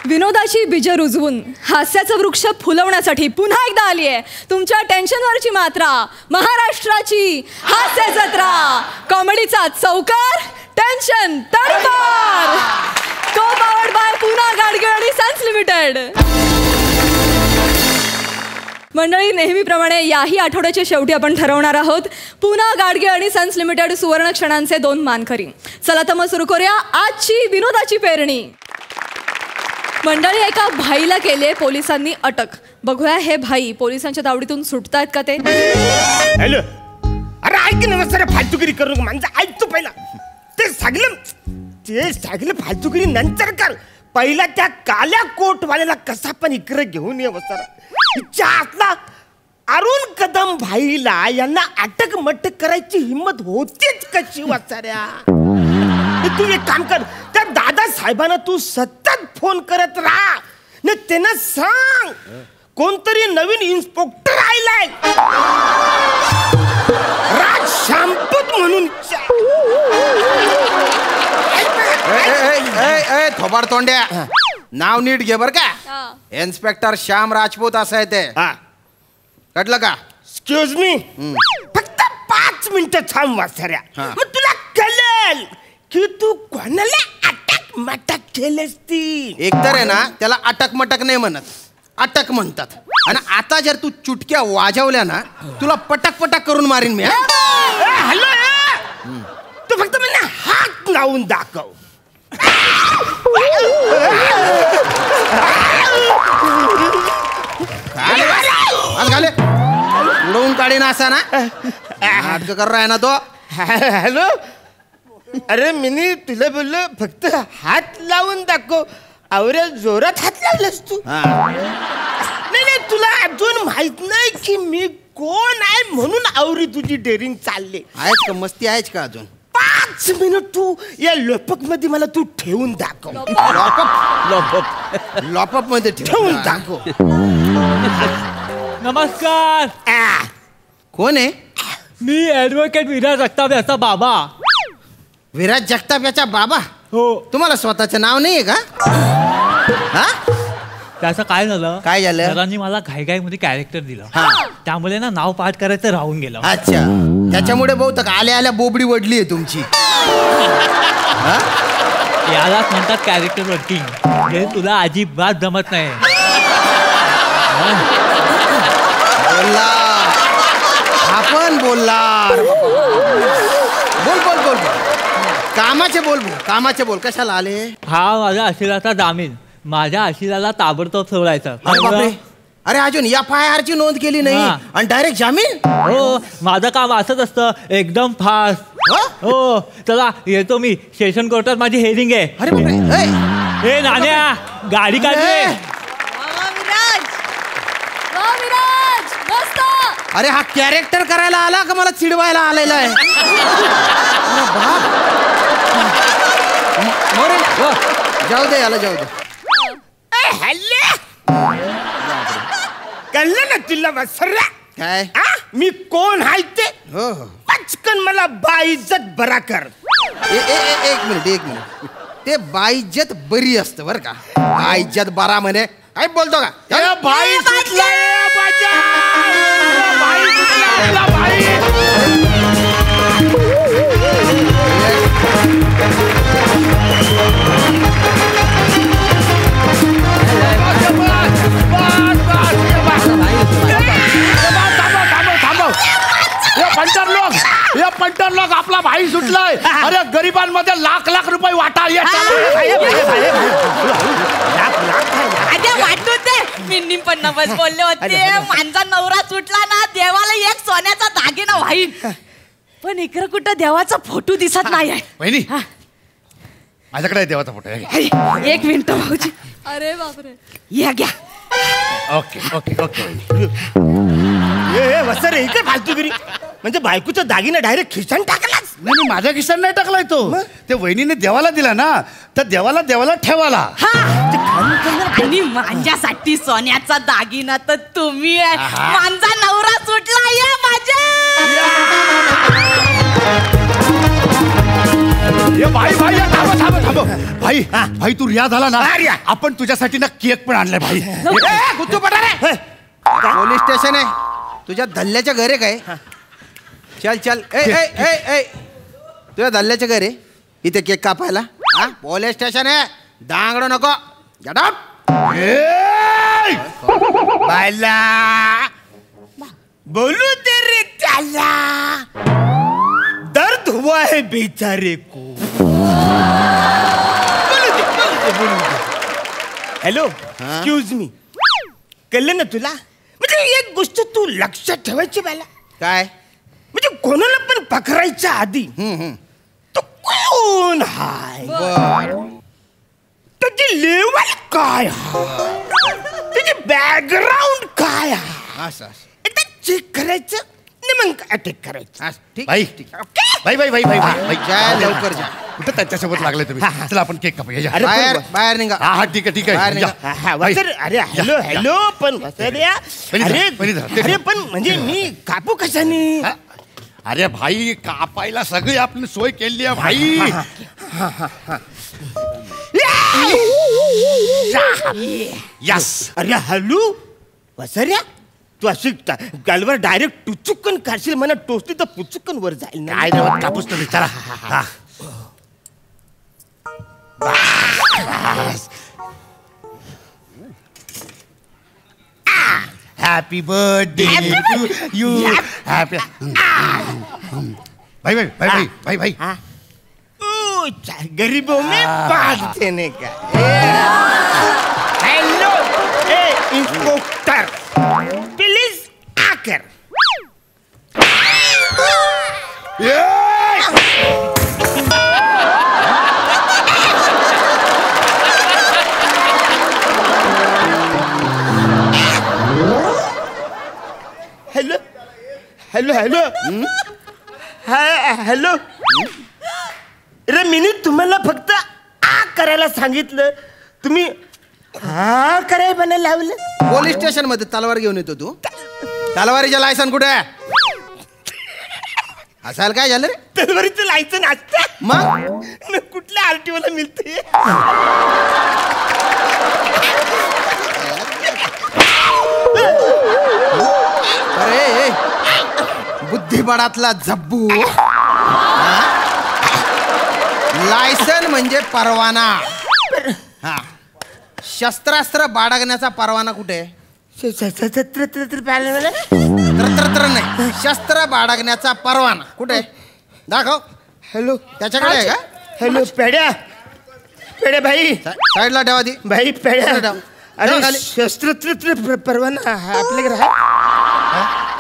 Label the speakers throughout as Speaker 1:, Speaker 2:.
Speaker 1: विनोदाची बीज रुजवून हास्याचा वृक्ष फुलवण्यासाठी पुन्हा एकदा आली आहे तुमच्या टेन्शनवरची मात्रा, महाराष्ट्राची हास्य जत्रा, कॉमेडीचा चौकार, टेन्शन तडपार, को पावर्ड बाय पूना गाडगे आणि सन्स लिमिटेड. मंडळी, नेहमीप्रमाणे याही आठवड्याच्या शेवटी आपण ठरवणार आहोत पूना गाडगे आणि सन्स लिमिटेड सुवर्ण क्षणांचे 2 मानकरी. चला तर मग सुरू करूया आजची विनोदाची पेरणी. मंडळी, एका भाईला केले पोलिसांनी अटक. बघूया हे भाई पोलिसांच्या तावडीतून सुटतायत का ते.
Speaker 2: हॅलो, अरे ऐक ना सर, फालतूगिरी करू नका. म्हणजे ऐक तू पहिला ते सगळं फालतूगिरी नंतर कर. पहिला त्या काल्या कोटवाल्याला कसा पण इकडे घेऊन ये वसारा. इच्छा असला अरुण कदम भाईला यांना अटक मटक करायची हिम्मत होतीच कशी वसाऱ्या. तू एक काम कर, त्या दादा साहेबांना तू सतत फोन करत राहा न त्यांना सांग कोणतरी नवीन इन्स्पेक्टर आलाय राज शांपूत म्हणून.
Speaker 3: थोबाड तोंड्या, नाव नीट घे बर का. इन्स्पेक्टर श्याम राजपूत असं आहे ते. कटलं का?
Speaker 2: एक्सक्यूज मी, फक्त 5 मिनिटं थांब वासऱ्या. मग तुला कळेल की तू कोणाला अटक मटक केलेस ती.
Speaker 3: एकतर आहे ना, त्याला अटक मटक नाही म्हणत, अटक म्हणतात. आणि आता जर तू चुटक्या वाजवल्या ना, तुला पटक पटक करून मारीन मी.
Speaker 2: हॅलो, तू फक्त मला हात लावून दाखव.
Speaker 3: उडवून काढीन असा ना, नाटक कर रहा है ना तो.
Speaker 2: हॅलो, अरे मिनी तुला बोललो फक्त हात लावून दाखव. आवऱ्या जोरात हात लावलास तू. नाही, तुला अजून माहित नाही की मी कोण आहे म्हणून आवरी तुझी डेअरिंग चालली.
Speaker 3: आहेच का मस्ती आहेच का अजून?
Speaker 2: 5 मिनिट तू या लॉपअप मध्ये मला तू ठेवून दाखव.
Speaker 3: लॉपअप मध्ये
Speaker 2: ठेवून दाखव.
Speaker 4: नमस्कार.
Speaker 3: कोण आहे?
Speaker 4: मी ॲडव्होकेट विराज जगताप याचा बाबा.
Speaker 3: विराज जगताप याचा बाबा?
Speaker 4: हो.
Speaker 3: तुम्हाला स्वतःचं नाव नाहीये का? हा,
Speaker 4: त्याचं काय झालं?
Speaker 3: काय झालं?
Speaker 4: सरांनी मला घाईघाईमध्ये कॅरेक्टर दिलं, त्यामुळे ना नाव पाठ करायचं राहून गेलं.
Speaker 3: अच्छा, त्याच्यामुळे बहुतेक आल्या आल्या बोबडी वडली आहे तुमची.
Speaker 4: यालाच म्हणतात कॅरेक्टर वर्किंग. हे तुला अजिबात जमत नाही.
Speaker 3: बोलला आपण बोलला. बोल बोल बोल कामाचे बोल. कामाचे बोल. कशाला आले?
Speaker 4: हा माझ्या अशिलाचा जामीन. माझ्या अशिलाला ताबडतोब सोडायचं.
Speaker 3: अरे अजून FIR ची नोंद केली नाही आणि डायरेक्ट जामीन?
Speaker 4: हो, माझं काम असंच असतं, एकदम फास्ट. हो, चला येतो मी. सेशन कोर्टात माझी हेअरिंग आहे.
Speaker 3: अरे बापरे.
Speaker 4: ए नाण्या, गाडी काढले.
Speaker 3: अरे हा कॅरेक्टर करायला आला का मला चिडवायला आलेला आहे? जाऊ दे याला, जाऊ दे.
Speaker 2: कळलं ना तुला वसऱ्या?
Speaker 3: काय
Speaker 2: मी कोण आहे ते?
Speaker 3: हो,
Speaker 2: पचकन मला बाइज्जत बरा कर.
Speaker 3: एक मिनिट. ते बाइज्जत बरी असतं बर का. बाइज्जत बरा म्हणे काय बोलतो का?
Speaker 2: बाई
Speaker 5: पंटर लोक आपला भाई सुटलाय. अरे गरिबांमध्ये लाख लाख रुपये वाटा.
Speaker 6: वाटू दे. मी पण नवस बोलले होते, माझा नवरा सुटला ना देवाला एक सोन्याचा दागिना वाहीन. पण इकडे कुठं देवाचा फोटो दिसत नाही.
Speaker 5: बहिणी, माझ्याकडे देवाचा फोटो आहे.
Speaker 6: 1 मिनिट भाऊजी.
Speaker 1: अरे बापरे.
Speaker 6: या घ्या.
Speaker 5: ओके.
Speaker 2: वसरे इकडे फालतूगिरी. म्हणजे बायकोचा दागिना डायरेक्ट खिशान टाकलास?
Speaker 5: नाही, माझ्या खिशात नाही टाकलाय तो. ते वहिनीने देवाला दिला ना, तर देवाला ठेवाला.
Speaker 6: आणि माझ्यासाठी सोन्याचा दागिना तर तुम्ही आहे. माझा नवरा सुटला या माझ्या.
Speaker 5: भाई थांबो. भाई भाई तू रिया झाला ना
Speaker 2: रिया.
Speaker 5: आपण तुझ्यासाठी ना केक पण आणलाय भाई.
Speaker 3: गुच्चू पठारे पोलीस स्टेशन आहे तुझ्या धल्ल्याच्या घर आहे काय चल चल ए ए ए ए तुझ्या धल्ल्याच्या घर आहे इथे केक कापायला हा पोलीस स्टेशन आहे दांगडो नको गेट आउट
Speaker 2: बाला बोलू दे रे त्याला दर्द हुआ है बेचारे को हॅलो एक्सक्यूज मी कळलं ना तुला म्हणजे एक गोष्ट तू लक्षात ठेवायची मला
Speaker 3: काय
Speaker 2: म्हणजे कोणाला पण पकडायच्या आधी तो कोण हाय त्याची लेवल काय हाय त्याची बॅकग्राऊंड काय हाय
Speaker 3: असं असं
Speaker 2: एकदा चेक करायचं आणि मग अटॅक करायचं
Speaker 3: ठीक
Speaker 5: भाई भाई भाई भाई भाई भाई
Speaker 3: जा लवकर जा
Speaker 5: कुठं त्याच्यासोबत लागले तुम्ही चला आपण केक कापूया
Speaker 2: अरे
Speaker 3: बाहेर बाहेर निघा
Speaker 5: हा हा ठीक आहे ठीक
Speaker 3: बाहेर
Speaker 5: आहे
Speaker 3: निघा.
Speaker 5: या.
Speaker 2: हा, वसर, अरे हॅलो हॅलो पण वसर्या
Speaker 5: पहिली
Speaker 2: अरे
Speaker 5: धरा, पहिली धरा.
Speaker 2: अरे पण म्हणजे मी कापू कशाने
Speaker 5: हा? अरे भाई कापायला सगळी आपली सोय केली आहे भाई. यस
Speaker 2: अरे हॅलो वसर्या तू अशी गालवर डायरेक्ट टुचुकन काढशील मला टोचली तर पुचुकन वर जाईल ना
Speaker 5: काय नाही होत, कापूस तुम्ही चला हा. Happy birthday to you happy भाई भाई भाई भाई भाई भाई
Speaker 2: ओ, गरीबों में बात देने का हेलो ए इंस्पेक्टर प्लीज आकर हेलो हेलो हेलो हॅलो अरे मी तुम्हाला फक्त आ करायला सांगितलं तुम्ही हा करायला मला लावलं
Speaker 3: पोलीस स्टेशन मध्ये तलवार घेऊन येतो तू तलवारीच्या लायसन कुठे आहे असायला काय झालं रे
Speaker 2: तलवारीचं लायसन असतं
Speaker 3: मग
Speaker 2: कुठल्या आरटीओला मिळते
Speaker 3: अरे बुद्धिबळातला झब्बू लायसन म्हणजे परवाना हा शस्त्रास्त्र बाळगण्याचा परवाना कुठे त्र नाही शस्त्र बाळगण्याचा परवाना कुठे दाखव
Speaker 2: हॅलो
Speaker 3: त्याच्याकडे आहे का
Speaker 2: हॅलो पेड्या पेड्या भाई
Speaker 3: साईडला ठेवा ती
Speaker 2: भाई पेड्या
Speaker 3: ठेव.
Speaker 2: अरे
Speaker 3: खाली.
Speaker 2: शस्त्र परवाना आपल्याकडे आहे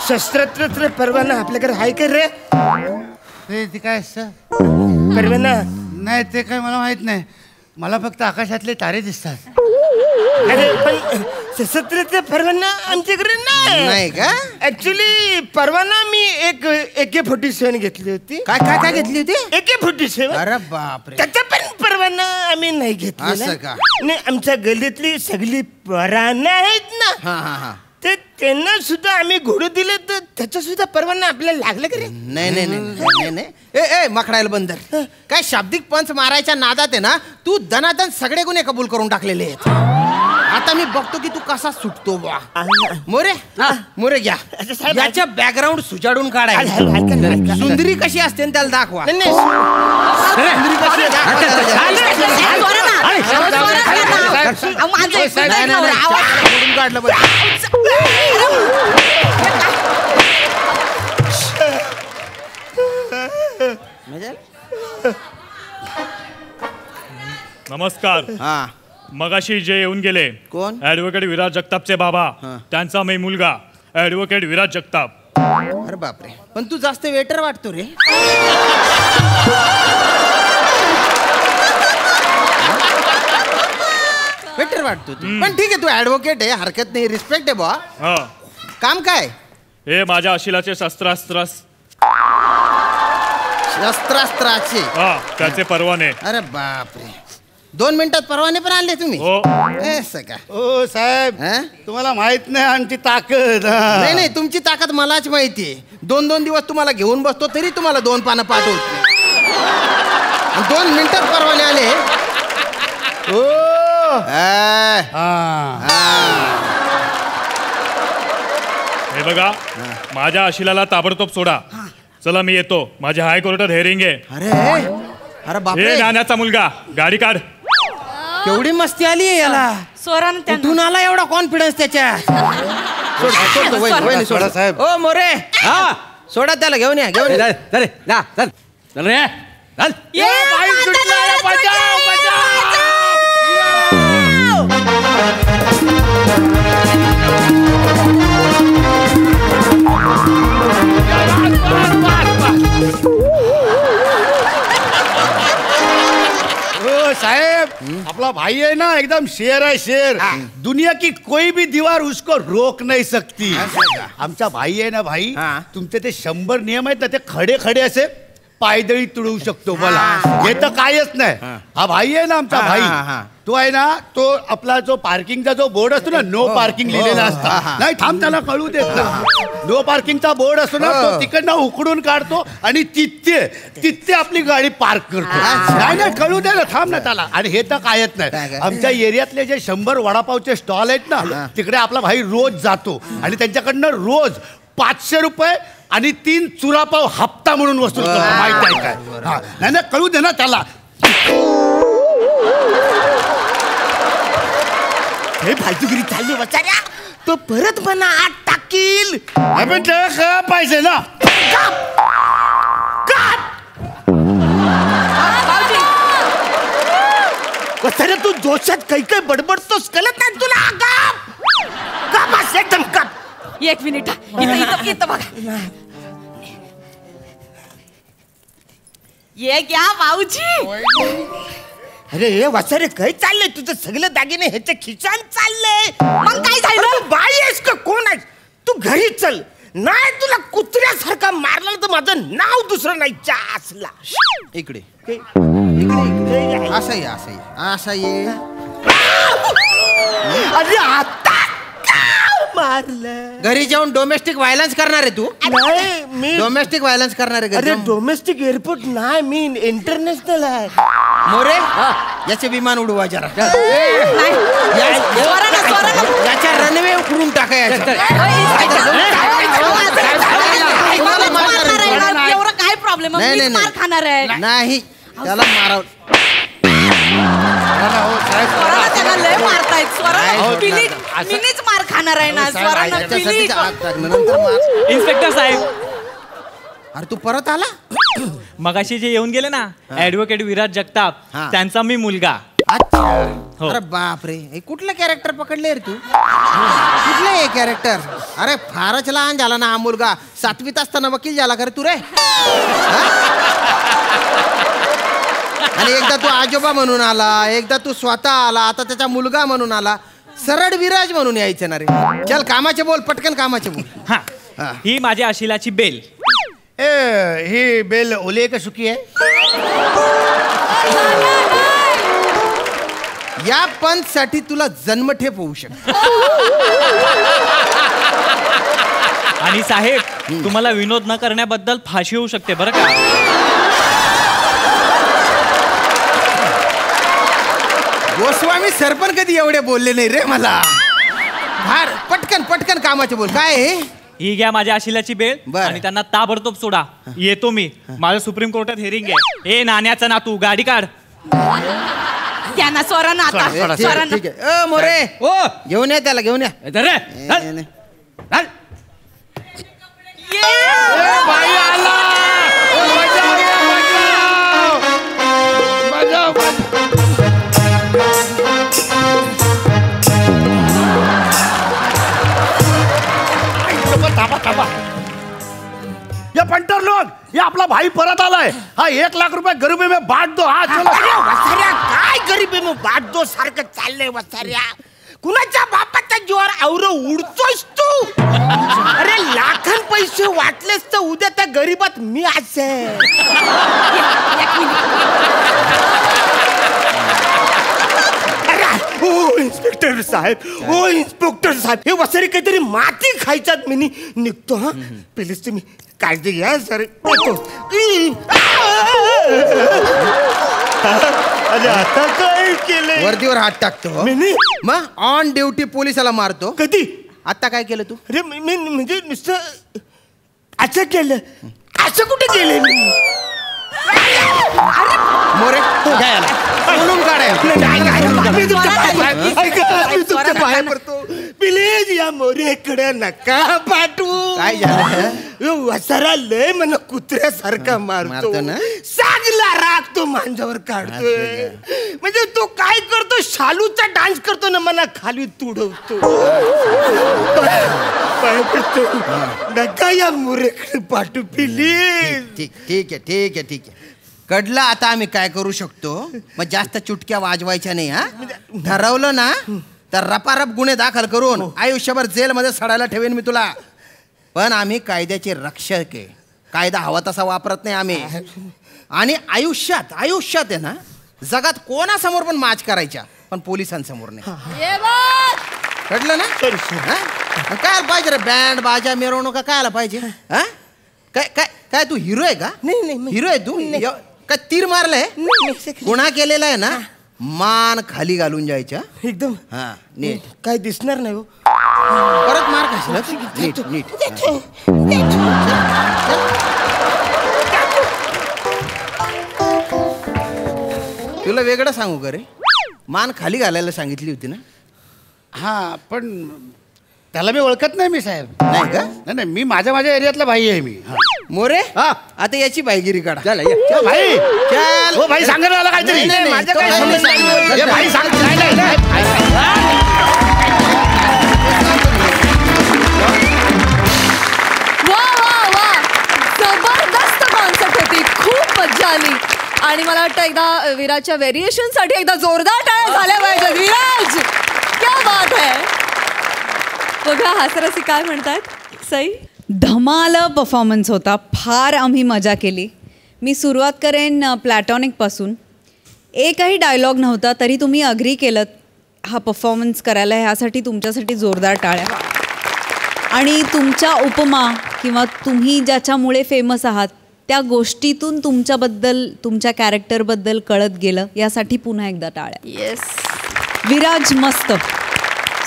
Speaker 2: शस्त्र परवाना आपल्याकडे आहे का रे
Speaker 5: ते काय असतं
Speaker 2: परवाना
Speaker 5: नाही ते काय मला माहित नाही मला फक्त आकाशातले तारे दिसतात
Speaker 2: अरे पण सशस्त्र परवाना आमच्याकडे
Speaker 3: नाही
Speaker 2: नाही
Speaker 3: का
Speaker 2: ऍक्च्युली परवाना मी एक AK-47 घेतली होती
Speaker 3: काय काय काय घेतली होती
Speaker 2: AK-47
Speaker 3: अरे बापरे
Speaker 2: त्याचा पण परवाना आम्ही नाही
Speaker 3: असं
Speaker 2: घेतला
Speaker 3: का?
Speaker 2: नाही आमच्या गल्लीतली सगळी पराणा आहेत ना
Speaker 3: हा हा हा
Speaker 2: ते त्यांना सुद्धा आम्ही घोडं दिलं तर त्याचा सुद्धा परवाना आपल्याला लागला का रे
Speaker 3: नाही नाही नाही नाही नाही ए ए मखडायला बंदर काय शाब्दिक पंच मारायच्या नादात आहे ना तू दनादन सगळे गुन्हे कबूल करून टाकलेले आहेत आता मी बघतो की तू कसा सुटतो बा मोरे मोरे घ्या
Speaker 2: अच्छा, साहेब,
Speaker 3: याच्या बॅकग्राऊंड सुजाडून काढाय
Speaker 2: हलका.
Speaker 3: सुंदरी कशी असते ना त्याला दाखवा
Speaker 2: नाही, नाही.
Speaker 3: सुंदरी कशी आहे दाखवा त्याला. नाही, नाही, नाही, चहा फोडून काढलं पाहिजे.
Speaker 7: नमस्कार
Speaker 3: हा
Speaker 7: मगाशी जे येऊन गेले
Speaker 3: कोण?
Speaker 7: ऍडव्होकेट विराज जगतापचे बाबा
Speaker 3: हा.
Speaker 7: त्यांचा मी मुलगा ऍडव्होकेट विराज जगताप
Speaker 3: अरे बापरे पण तू जास्त वेटर वाटतो रे वेटर वाटतो तू पण ठीक आहे तू ऍडव्होकेट आहे हरकत नाही रिस्पेक्ट आहे बा
Speaker 7: हा
Speaker 3: काम काय
Speaker 7: हे माझ्या अशिलाचे शस्त्रास्त्र
Speaker 3: शस्त्रास्त्राचे
Speaker 7: हा त्याचे परवाने
Speaker 3: अरे बापरे 2 मिनिटात परवाने पण आणले तुम्ही
Speaker 7: हो
Speaker 3: असं का
Speaker 5: ओ साहेब
Speaker 3: हा?
Speaker 5: तुम्हाला माहित नाही आमची ताकद हा.
Speaker 3: नाही नाही तुमची ताकद मलाच माहितीये 2-2 दिवस तुम्हाला घेऊन बसतो तरी तुम्हाला 2 पानं पाठवत 2 मिनिटात परवाने आले
Speaker 7: हे बघा माझ्या अशिलाला ताबडतोब सोडा. चला मी येतो. माझ्या हायकोर्टात हेअरिंग आहे.
Speaker 3: अरे अरे बापरे,
Speaker 7: हे नाण्याचा मुलगा गाडी काढ.
Speaker 3: केवढी मस्ती आली आहे याला.
Speaker 6: स्वरानं त्यांना
Speaker 3: कुठून आला एवढा कॉन्फिडन्स त्याच्या.
Speaker 5: सोडा साहेब.
Speaker 3: ओ मोरे, हा सोडा त्याला, घेऊन या घेऊन या.
Speaker 6: ये,
Speaker 5: साहेब अपना भाई है ना, एकदम शेर है शेर. दुनिया की कोई भी दीवार उसको रोक नहीं सकती. आमचा भाई है ना भाई, तुमचे ते 100 नियम आहेत ना, ते खडे खडे असे पायदळी तुडवू शकतो मला. हे तर कायच नाही. हा भाई आहे ना आमचा भाई, तो आहे ना, तो आपला जो पार्किंगचा जो बोर्ड असतो ना, नो पार्किंग लिहिलेला असतो. नाही थांब, त्याला कळू देत ना. नो पार्किंगचा बोर्ड असतो ना, तो तिकडनं उकडून काढतो आणि तिथे आपली गाडी पार्क करतो. नाही नाही, कळू दे ना, थांब ना त्याला. आणि हे तर कायच नाही. आमच्या एरियातले जे 100 वडापावचे स्टॉल आहेत ना, तिकडे आपला भाई रोज जातो आणि त्यांच्याकडनं रोज 500 रुपये आणि 3 चुरापाव हप्ता म्हणून वसूल करतो. माहिती आहे काय? नाही नाही, कळू दे ना त्याला.
Speaker 2: हे फालतूगिरी चालली वसाऱ्या. तो परत मला आत टाकील.
Speaker 5: आपण त्याला कळा पाहिजे ना.
Speaker 2: वसाऱ्या तू जोशात काही काही बडबडतोस, कळत नाही तुला. काप असं एकदम काप.
Speaker 6: एक मिनिट, इथं बघा. ये घ्या भाऊजी.
Speaker 2: अरे हे वसारे काय चाललंय तुझं? सगळे दागिने ह्याच्या खिशात चाललंय.
Speaker 6: मग काय झालं?
Speaker 2: तू बाई आहेस का कोण आहेस? तू घरी चल. नाही तुला कुत्र्यासारखा मारलं तर माझं नाव दुसरं नाही असला.
Speaker 3: इकडे इकडे असं ये, असं ये, असं ये.
Speaker 2: अरे आता मारलं.
Speaker 3: घरी जाऊन डोमेस्टिक व्हायलन्स करणार आहे तू?
Speaker 2: नाही मी
Speaker 3: डोमेस्टिक व्हायलन्स करणार आहे.
Speaker 2: अरे डोमेस्टिक एअरपोर्ट नाही, मी इंटरनॅशनल आहे.
Speaker 3: मोरे, याचे विमान उडवा जरा. याच्या रनवे उकडून टाका.
Speaker 6: एवढं काय प्रॉब्लेम? मार खाणार आहे.
Speaker 3: नाही, त्याला माराव.
Speaker 6: त्याला लय मारतायत. स्वराला मिनीच मार खाणार आहे ना. स्वराला
Speaker 4: इन्स्पेक्टर साहेब,
Speaker 3: अरे तू परत आला?
Speaker 4: मगाशी जे येऊन गेले ना ऍडव्होकेट विराज जगताप, त्यांचा मी मुलगा.
Speaker 3: अच्छा. अरे बापरे, हे कुठलं कॅरेक्टर पकडले रे तू? कुठलं हे कॅरेक्टर? अरे फारच लहान झाला ना हा मुलगा. 7वीत असताना वकील झाला का रे तू रे? आणि एकदा तू आजोबा म्हणून आला, एकदा तू स्वतः आला, आता त्याचा मुलगा म्हणून आला. सरळ विराज म्हणून यायचं ना रे. चल कामाचे बोल, पटकन कामाचे बोल.
Speaker 4: हा, ही माझ्या अशिलाची बेल.
Speaker 5: ही बेल ओली का सुकी आहे?
Speaker 3: या पंचसाठी तुला जन्मठेप होऊ शकतो.
Speaker 4: आणि साहेब, तुम्हाला विनोद न करण्याबद्दल फाशी होऊ शकते बरं का.
Speaker 3: गोस्वामी सर पण कधी एवढे बोलले नाही रे मला. फार पटकन पटकन कामाचे बोल. काय आहे?
Speaker 4: ही घ्या माझ्या अशिलाची बेल
Speaker 3: बरं.
Speaker 4: आणि त्यांना ताबडतोब सोडा. येतो मी. माझं सुप्रीम कोर्टात हेअरिंग आहे. ए नाण्याचा नातू, गाडी काढ.
Speaker 6: त्यांना स्वरानं आता स्वरानं.
Speaker 3: ठीक आहे. मोरे, ओ घेऊन या त्याला, घेऊन या.
Speaker 5: बाई आला. थांबा. या पंटर लोग, ये आपला भाई परत आलाय. हा 1 लाख रुपये गरीबी में बांट दो. हा चलो.
Speaker 2: अरे वसाऱ्या काय गरीबी मग बाट दो सारखं चाललंय वसाऱ्या. कुणाच्या बापाच्या जीवावर आवरं उडतोयस तू? अरे लाखां पैसे वाटलेस तर उद्या त्या गरीबात मी असेल. ओ इन्स्पेक्टर साहेब, ओ इन्स्पेक्टर साहेब, हे वसारी काहीतरी माती खायच्यात मी निघतो. हा प्लीज तुम्ही काळजी घ्या सर. अरे आता काय केलंय?
Speaker 3: वर्दीवर हात टाकतो
Speaker 2: मी नाही.
Speaker 3: मग ऑन ड्युटी पोलिसाला मारतो.
Speaker 2: कधी?
Speaker 3: आता काय केलं तू?
Speaker 2: अरे मी म्हणजे नुसतं असं केलं. असं कुठे केलंय मी?
Speaker 3: मोरे काय आला? बोलून काढायला
Speaker 2: मी तुमच्या पाया पडतो. प्लीज या मोरेकडे नका पाठवू.
Speaker 3: काय झालं?
Speaker 2: वसारा लय मला कुत्र्यासारखा मारतो
Speaker 3: ना?
Speaker 2: चांगला राग तो माझ्यावर काढतोय. म्हणजे तो काय करतो? शालूचा डान्स करतो ना, मला खाली तुडवतो. पाया पडतो. नका या मोरेकडे पाठवू प्लीज.
Speaker 3: ठीक आहे. कळलं आता आम्ही काय करू शकतो. मग जास्त चुटक्या वाजवायच्या नाही. हा ठरवलं ना तर रपारप गुन्हे दाखल करून आयुष्यभर जेलमध्ये सडायला ठेवेन मी तुला. पण आम्ही कायद्याचे रक्षक आहे. कायदा हवा तसा वापरत नाही आम्ही. आणि आयुष्यात आहे ना, जगात कोणासमोर पण माच करायच्या, पण पोलिसांसमोर नाही. कळलं ना? काय पाहिजे रे? बँड बाजा मिरवणूक काय आला पाहिजे? हा काय काय काय तू हिरो आहे का?
Speaker 2: नाही.
Speaker 3: हिरो आहे तू? काय तीर मारलंय? गुन्हा केलेला आहे ना, मान खाली घालून जायच्या
Speaker 2: एकदम.
Speaker 3: हा नीट.
Speaker 2: काय दिसणार नाही हो.
Speaker 3: परत मार कशाला? नीट. तुला वेगळं सांगू का रे? मान खाली घालायला सांगितली होती ना.
Speaker 5: हा पण त्याला मी ओळखत नाही मी साहेब.
Speaker 3: नाही का?
Speaker 5: नाही मी माझ्या एरियातला भाई आहे मी.
Speaker 3: मोरे
Speaker 5: हा.
Speaker 3: आता याची बाईगिरी काढा.
Speaker 5: भाई
Speaker 3: चल.
Speaker 5: हो भाई सांगा मला काहीतरी.
Speaker 3: नाही,
Speaker 2: माझं
Speaker 3: तो
Speaker 2: काय
Speaker 3: काही
Speaker 2: संबंध
Speaker 3: नाही.
Speaker 2: नाही.
Speaker 5: हे भाई सांग. नाही.
Speaker 1: वा जबरदस्त कॉन्सेप्ट होती. खूप मज्जा आली. आणि मला वाटतं एकदा विराजच्या व्हेरिएशन साठी एकदा जोरदार टाळ्या झाल्या पाहिजेत. विराज क्या बात है. बघा हासरसी काय म्हणतात. सई
Speaker 6: धमाल परफॉर्मन्स होता. फार आम्ही मजा केली. मी सुरुवात करेन प्लॅटॉनिकपासून. एकही डायलॉग नव्हता तरी तुम्ही अग्री केलं हा परफॉर्मन्स करायला. ह्यासाठी तुमच्यासाठी जोरदार टाळ्या. आणि तुमच्या उपमा किंवा तुम्ही ज्याच्यामुळे फेमस आहात त्या गोष्टीतून तुमच्याबद्दल, तुमच्या कॅरेक्टरबद्दल कळत गेलं, यासाठी पुन्हा एकदा टाळ्या.
Speaker 1: येस.
Speaker 6: विराज मस्त,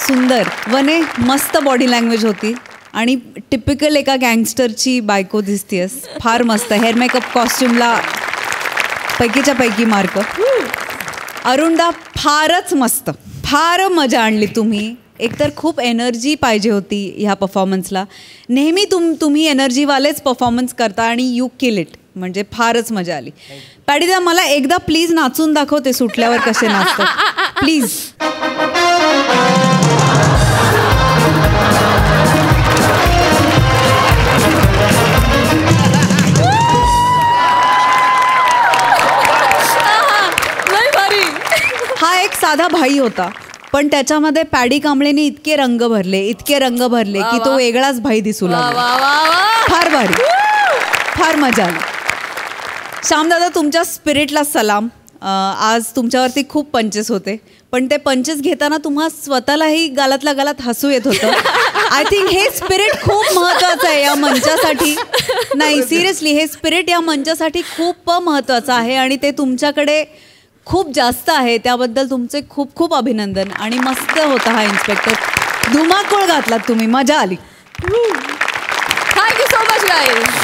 Speaker 6: सुंदर. वने मस्त बॉडी लँग्वेज होती आणि टिपिकल एका गँगस्टरची बायको दिसतेस. फार मस्त. हेअर मेकअप कॉस्ट्युमला पैकीच्या पैकी मार्क. अरुणदा फारच मस्त. फार मजा आणली तुम्ही. एकतर खूप एनर्जी पाहिजे होती ह्या परफॉर्मन्सला. नेहमी तुम्ही एनर्जीवालेच परफॉर्मन्स करता आणि यू किल इट. म्हणजे फारच मजा आली. पॅडीदा मला एकदा प्लीज नाचून दाखवते सुटल्यावर कसे नाचतात प्लीज. हा एक साधा भाई होता पण त्याच्यामध्ये पॅडी कांबळेने इतके रंग भरले की तो वेगळाच भाई दिसू लागला. फार भारी. फार मजा आली. श्यामदादा तुमच्या स्पिरिटला सलाम. आज तुमच्यावरती खूप पंचेस होते पण ते पंचेस घेताना तुम्हा स्वतःलाही गालातल्या गालात हसू येत होतं. आय थिंक हे स्पिरिट खूप महत्त्वाचं आहे या मंचासाठी. नाही सिरियसली हे स्पिरिट या मंचासाठी खूप महत्त्वाचं आहे आणि ते तुमच्याकडे खूप जास्त आहे. त्याबद्दल तुमचे खूप खूप अभिनंदन. आणि मस्त होता हा इन्स्पेक्टर. धुमाकूळ घातलात तुम्ही. मजा आली.
Speaker 1: Thank you so much guys.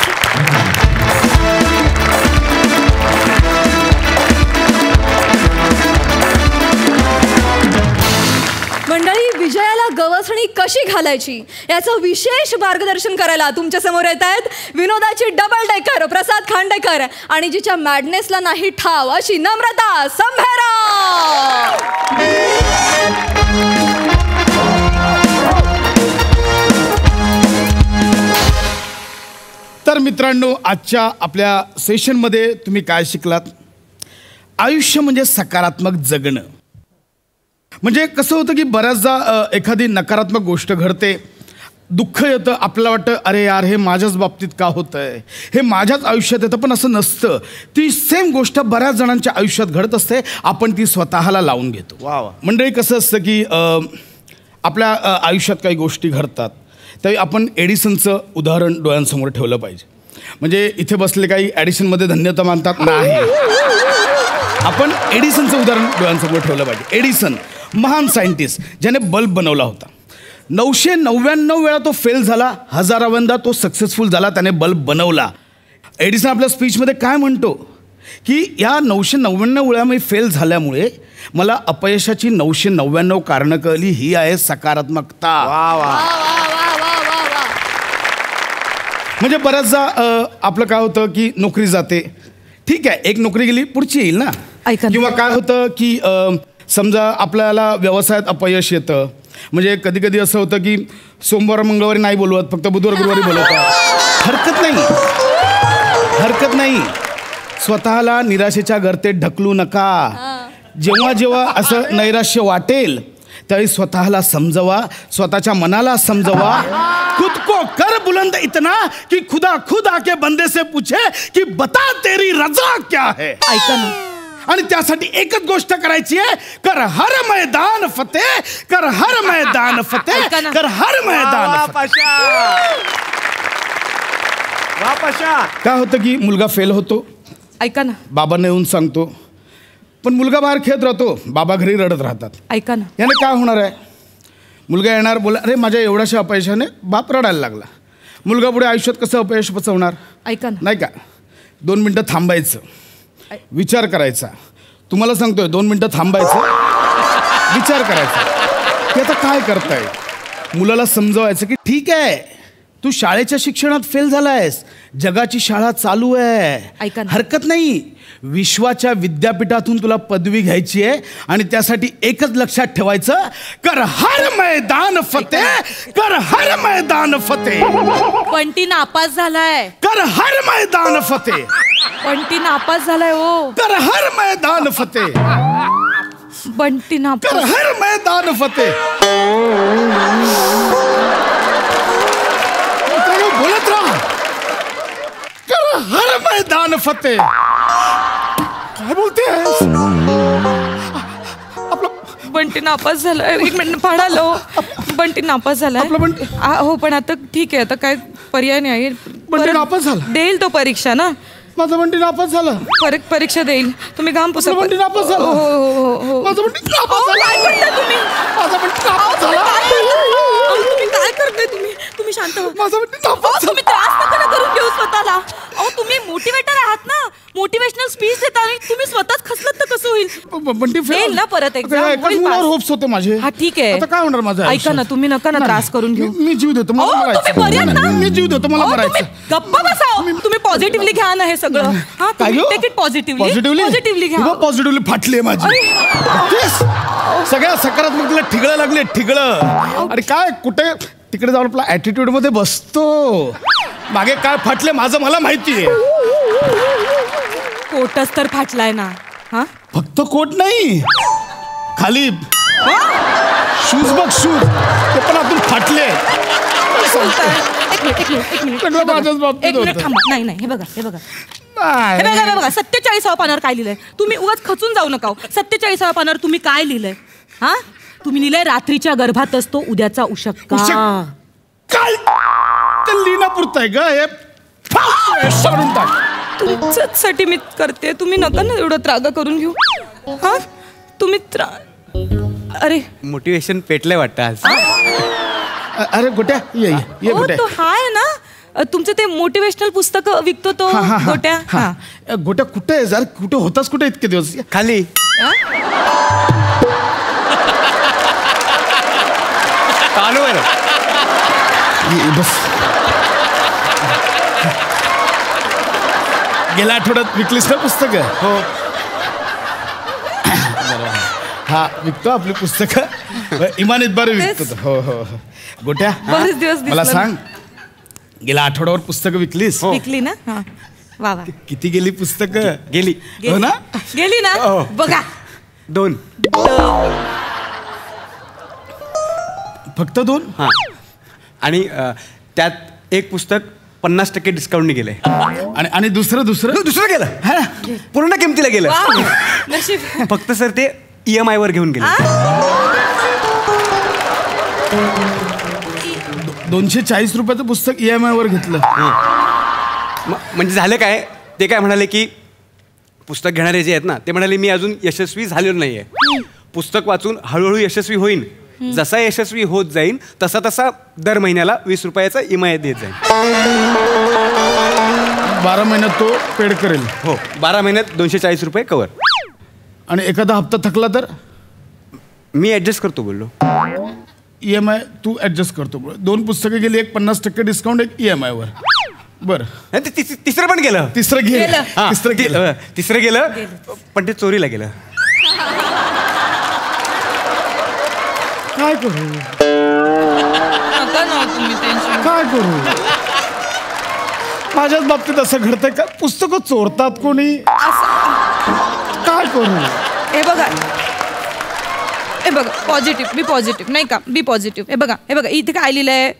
Speaker 1: मंडळी विजयाला गवसणी कशी घालायची याचं विशेष मार्गदर्शन करायला तुमच्या समोर येत आहेत विनोदाची डबल डेकर प्रसाद खांडेकर आणि जिच्या मॅडनेसला नाही ठाव अशी नम्रता संभेरा.
Speaker 5: तर मित्रांनो आजच्या आपल्या सेशनमध्ये तुम्ही काय शिकलात? आयुष्य म्हणजे सकारात्मक जगणं. म्हणजे कसं होतं की बऱ्याचदा एखादी नकारात्मक गोष्ट घडते, दुःख येतं, आपल्याला वाटतं अरे यार हे माझ्याच बाबतीत का होतं आहे, हे माझ्याच आयुष्यात येतं. पण असं नसतं. ती सेम गोष्ट बऱ्याच जणांच्या आयुष्यात घडत असते. आपण ती स्वतःला लावून घेतो.
Speaker 2: वा.
Speaker 5: मंडळी कसं असतं की आपल्या आयुष्यात काही गोष्टी घडतात त्यावेळी आपण एडिसनचं उदाहरण डोळ्यांसमोर ठेवलं पाहिजे. म्हणजे इथे बसले काही ॲडिशनमध्ये धन्यता मानतात नाही. आपण एडिसनचं उदाहरण डोळ्यांसमोर ठेवलं पाहिजे. एडिसन महान सायंटिस्ट ज्याने बल्ब बनवला होता. 999 वेळा तो फेल झाला, 1000व्यांदा तो सक्सेसफुल झाला, त्याने बल्ब बनवला. एडिसन आपल्या स्पीचमध्ये काय म्हणतो की या 999 वेळा मी फेल झाल्यामुळे मला अपयशाची 999 कारणं कळली. ही आहे सकारात्मकता. म्हणजे बऱ्याचदा आपलं काय होतं की नोकरी जाते, ठीक आहे, एक नोकरी गेली पुढची येईल ना. किंवा काय होतं की समजा आपल्याला व्यवसायात अपयश येतं. म्हणजे कधी कधी असं होतं की सोमवार मंगळवारी नाही बोलवत, फक्त बुधवार गुरुवारी बोलवतात. हरकत नाही. स्वतःला निराशेच्या गर्तेत ढकलू नका. जेव्हा जेव्हा असं नैराश्य वाटेल त्यावेळी स्वतःला समजवा, स्वतःच्या मनाला समजवा. खुद को कर बुलंद इतना कि खुदा खुद आके बंदे से पूछे कि बता तेरी रजा क्या है.
Speaker 6: ऐका ना.
Speaker 5: आणि त्यासाठी एकच गोष्ट करायची आहे, कर हर मैदान फतेह, कर हर मैदान फतेह, कर हर मैदान काय होतं की मुलगा फेल होतो.
Speaker 6: ऐका ना.
Speaker 5: बाबांना येऊन सांगतो, पण मुलगा बाहेर खेळत राहतो, बाबा घरी रडत राहतात.
Speaker 6: ऐका ना.
Speaker 5: याने काय होणार आहे. मुलगा येणार, बोला अरे माझ्या एवढ्याशा अपयशाने बाप रडायला लागला. मुलगा पुढे आयुष्यात कसं अपयश पचवणार.
Speaker 6: ऐका ना.
Speaker 5: नाही का. 2 मिनटं थांबायचं, विचार करायचा. तुम्हाला सांगतोय 2 मिनटं थांबायचं, विचार करायचा की आता काय करताय. मुलाला समजवायचं की ठीक आहे, तू शाळेच्या शिक्षणात फेल झालायस, जगाची शाळा चालू आहे, हरकत नाही. विश्वाच्या विद्यापीठातून तुला पदवी घ्यायची आहे आणि त्यासाठी एकच लक्षात ठेवायचं, कर हर मैदान फतेह, कर हर मैदान फतेह.
Speaker 6: बंटी नापास झालाय.
Speaker 5: कर हर मैदान फतेह.
Speaker 6: बंटी नापास झालाय. हो,
Speaker 5: कर हर मैदान फतेह.
Speaker 6: बंटी नापास.
Speaker 5: कर हर मैदान फतेह. बोलत राहा, कर हर मैदान फतेह. काय बोलते
Speaker 6: बंटी नापास झालाय. 1 मिनिट पाडालो. बंटी नापास झालाय. हो, पण आता ठीक आहे, आता काय पर्याय नाही.
Speaker 5: बंटी नापास झाला.
Speaker 6: देईल तो परीक्षा ना.
Speaker 5: माझा बंटी नापास झाला.
Speaker 6: परीक्षा देईल. तुम्ही घाम पुसा.
Speaker 5: बंटी नापास झाला.
Speaker 6: हो.
Speaker 5: माझा बंटी नापास झाला.
Speaker 6: काय करताय तुम्ही.
Speaker 5: माझा बंटी नापास झाला.
Speaker 6: तुम्ही काय करताय. तुम्ही शांत हो.
Speaker 5: माझा बंटी नापास.
Speaker 6: तुम्ही त्रास नका करून घेऊ स्वतःला. अहो, तुम्ही मोटिवेटर आहात ना. मोटिवेशनल स्पीच देता आणि तुम्ही स्वतःच खचलत तर कसं होईल.
Speaker 5: बंटी फेल
Speaker 6: ना परत एक्झाम.
Speaker 5: होप्स होते माझे.
Speaker 6: हा ठीक आहे.
Speaker 5: आता काय होणार माझं.
Speaker 6: ऐका ना, तुम्ही नका ना त्रास करून घेऊ.
Speaker 5: मी जीव देतो, मला मरायचं. मी जीव देतो, मला मरायचं.
Speaker 6: गप्पा बसा. तुम्ही पॉझिटिव्हली घ्या ना हे सगळं. टेक इट पॉझिटिव्हली घ्या.
Speaker 5: पॉझिटिव्हली फाटली माझी. सगळ्या सकारात्मकतेला ठिगळं लागले, ठिगळं. आणि काय कुठे तिकडे जाऊन आपला ऍटिट्यूड मध्ये बसतो. मागे काय फाटले माझं मला माहितीये.
Speaker 6: कोटच तर फाटलाय ना. हा,
Speaker 5: फक्त कोट नाही, खाली शूज बघ, शूज ते पण आपण फाटले.
Speaker 6: एक मिनिट थांबा. नाही, हे बघा 47व्या पानावर काय लिहिलंय. तुम्ही उगाच खचून जाऊ नका. 47व्या पानावर तुम्ही काय लिहिलंय. हा, तुम्ही लिहिलंय रात्रीच्या गर्भात असतो उद्याचा उशक्का.
Speaker 5: काय ते लिहिण्यापुरतं आहे ग हे. सोडून टाक.
Speaker 6: तुमच्यासाठी मी करते. तुम्ही नका ना एवढं त्रागा करून घेऊ. हा, तुम्ही अरे
Speaker 3: मोटिवेशन पेटलंय वाटतं आज.
Speaker 5: अरे गोट्या ये गोट्या.
Speaker 6: तो हाय ना तुमचं ते मोटिवेशनल पुस्तक विकतो तो गोट्या.
Speaker 5: गोट्या कुठे आहे जर कुठे होतास कुठे इतके दिवस.
Speaker 3: खाली चालू आहे
Speaker 5: बस. गेल्या आठवड्यात विकलीस ना पुस्तक. हो, हा विकतो आपली पुस्तकं इमानीत बरं विकतो. हो. गोट्या मला सांग, गेल्या आठवड्यावर पुस्तकं विकलीस.
Speaker 6: विकली ना. वा.
Speaker 5: किती गेली पुस्तकं. गेली हो ना.
Speaker 6: गेली ना. बघा
Speaker 3: 2.
Speaker 5: फक्त 2.
Speaker 3: हां. आणि त्यात एक पुस्तक 50% डिस्काउंटने गेले.
Speaker 5: आणि दुसरं
Speaker 3: गेलं. पूर्ण किमतीला गेलं. फक्त सर ते EMI वर घेऊन गेले.
Speaker 5: 240 रुपयाचं पुस्तक EMI वर घेतलं.
Speaker 3: म्हणजे झालं काय, ते काय म्हणाले की
Speaker 8: पुस्तक घेणारे जे आहेत ना ते म्हणाले मी अजून यशस्वी झालेलो नाहीये. पुस्तक वाचून हळूहळू यशस्वी होईन. जसा यशस्वी होत जाईन तसा तसा दर महिन्याला 20 रुपयाचा इमायत देत जाईन.
Speaker 5: 12 महिन्यात तो पेड करेल.
Speaker 8: हो 12 महिन्यात 240 रुपये कवर.
Speaker 5: आणि एखादा हप्ता थकला तर
Speaker 8: मी ऍडजस्ट करतो बोललो.
Speaker 5: EMI तू ऍडजस्ट करतो. 2 पुस्तकं गेली, एक 50% डिस्काउंट, एक EMI वर. बरं
Speaker 8: तिसरं पण गेलं.
Speaker 5: तिसरं गेलं.
Speaker 8: तिसरं गेलं पण ते चोरीला गेलं.
Speaker 5: काय करू काय करू. माझ्याच बाबतीत असं घडतंय का. पुस्तकं चोरतात कोणी. काय करू.
Speaker 9: हे बघा पॉझिटिव्ह बी पॉझिटिव्ह नाही का. बी पॉझिटिव्ह. हे बघा इथे काय लिहिलंय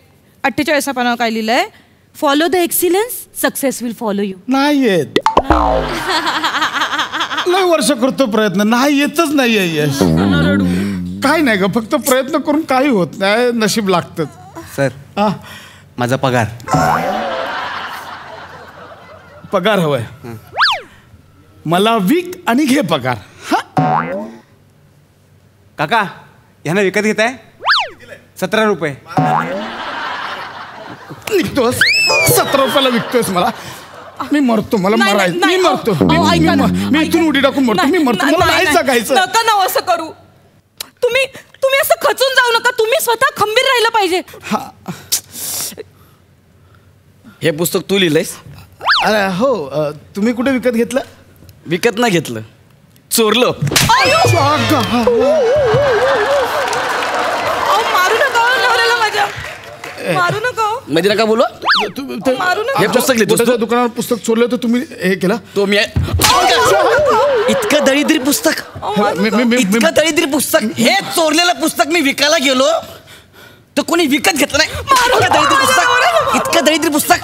Speaker 9: 48 पानावर काय लिहिलंय. Follow the excellence success will follow you.
Speaker 5: नाही येत. लय वर्ष करतो प्रयत्न, नाही येतच नाहीये यश. काय नाही ग, फक्त प्रयत्न करून काही होत नाही. नशीब लागतं.
Speaker 8: सर माझा
Speaker 5: पगार हवाय मला. विक आणि घे पगार.
Speaker 8: काका यांना विकत घेताय 17 रुपये.
Speaker 5: निघतोस 17 रुपयाला विकतोस मला. मी मरतो. मला मरायचं. मी मरतो. मी इथून उडी टाकून मरतो. मी मरतो. मला नाही जगायचं.
Speaker 9: नका ना असं करू. तुम्ही असं खचून जाऊ नका. तुम्ही स्वतः खंबीर राहिलं पाहिजे.
Speaker 10: हे पुस्तक तू लिहिलंयस.
Speaker 5: अरे हो. तुम्ही कुठे विकत घेतलं.
Speaker 10: विकत नाही घेतलं, चोरलं.
Speaker 9: मारू नका नवऱ्याला माझ्या. मारू नका.
Speaker 10: मध्ये नका बोलू. हे पुस्तक लिहितो.
Speaker 5: दुकानावर पुस्तक चोरलं तर तुम्ही हे केलं.
Speaker 10: तो मी इतकं दरिद्री पुस्तक. इतकं दरिद्री पुस्तक. हे चोरलेलं पुस्तक मी विकायला गेलो तर कोणी विकत घेतलं नाही. इतकं दरिद्री पुस्तक.